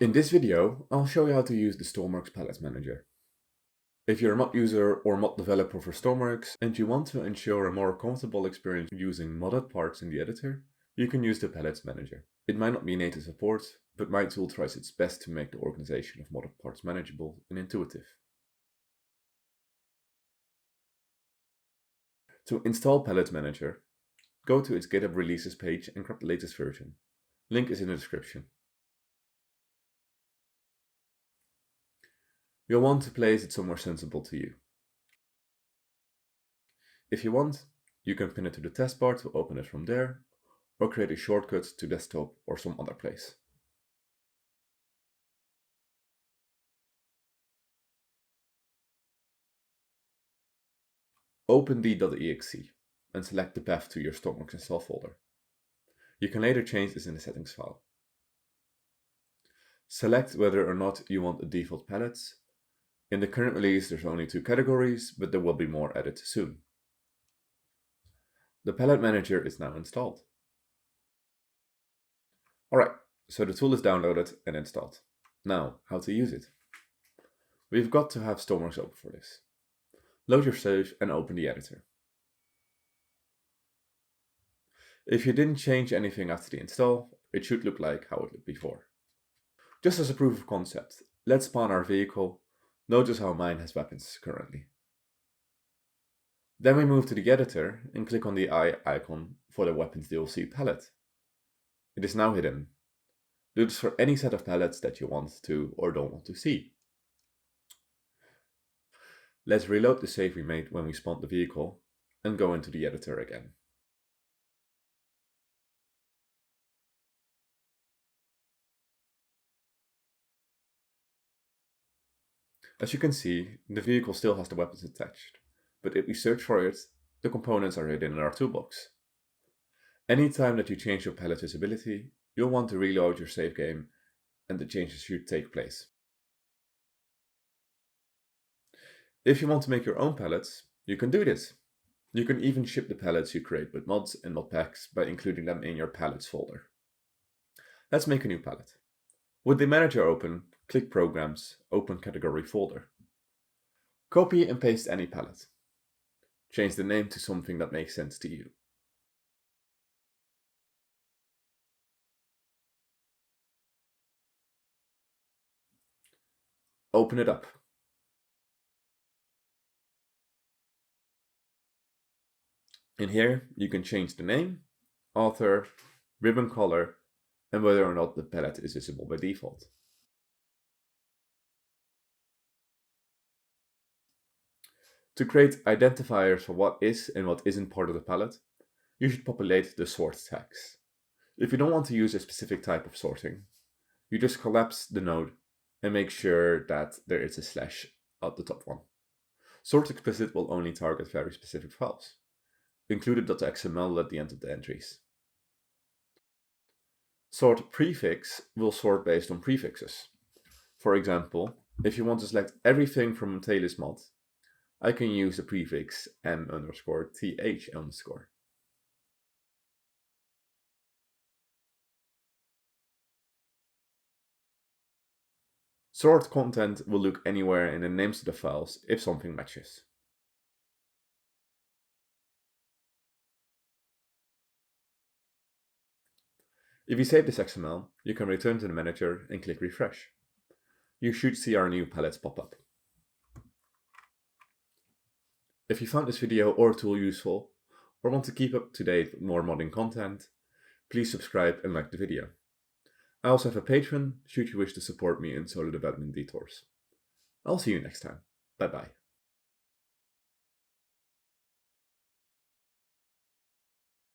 In this video, I'll show you how to use the Stormworks Palette Manager. If you're a mod user or mod developer for Stormworks and you want to ensure a more comfortable experience using modded parts in the editor, you can use the Palette Manager. It might not be native support, but my tool tries its best to make the organization of modded parts manageable and intuitive. To install Palette Manager, go to its GitHub releases page and grab the latest version. Link is in the description. You'll want to place it somewhere sensible to you. If you want, you can pin it to the taskbar to open it from there, or create a shortcut to desktop or some other place. Open d.exe and select the path to your Stormworks install folder. You can later change this in the settings file. Select whether or not you want the default palettes. In the current release there's only 2 categories, but there will be more added soon. The Palette Manager is now installed. Alright, so the tool is downloaded and installed. Now, how to use it? We've got to have Stormworks open for this. Load your save and open the editor. If you didn't change anything after the install, it should look like how it looked before. Just as a proof of concept, let's spawn our vehicle. Notice how mine has weapons currently. Then we move to the editor and click on the eye icon for the weapons DLC palette. It is now hidden. Do this for any set of palettes that you want to or don't want to see. Let's reload the save we made when we spawned the vehicle and go into the editor again. As you can see, the vehicle still has the weapons attached, but if we search for it, the components are hidden in our toolbox. Anytime that you change your palette visibility, you'll want to reload your save game and the changes should take place. If you want to make your own palettes, you can do this. You can even ship the palettes you create with mods and mod packs by including them in your palettes folder. Let's make a new palette. With the manager open, click Programs, open Category folder. Copy and paste any palette. Change the name to something that makes sense to you. Open it up. In here, you can change the name, author, ribbon color, and whether or not the palette is visible by default. To create identifiers for what is and what isn't part of the palette, you should populate the sort tags. If you don't want to use a specific type of sorting, you just collapse the node and make sure that there is a slash at the top one. Sort explicit will only target very specific files. Include a .xml at the end of the entries. Sort prefix will sort based on prefixes. For example, if you want to select everything from a Talis mod, I can use the prefix m_th_. Sort content will look anywhere in the names of the files if something matches. If you save this XML, you can return to the manager and click refresh. You should see our new palettes pop up. If you found this video or tool useful, or want to keep up to date with more modding content, please subscribe and like the video. I also have a Patreon should you wish to support me in solo development detours. I'll see you next time. Bye bye.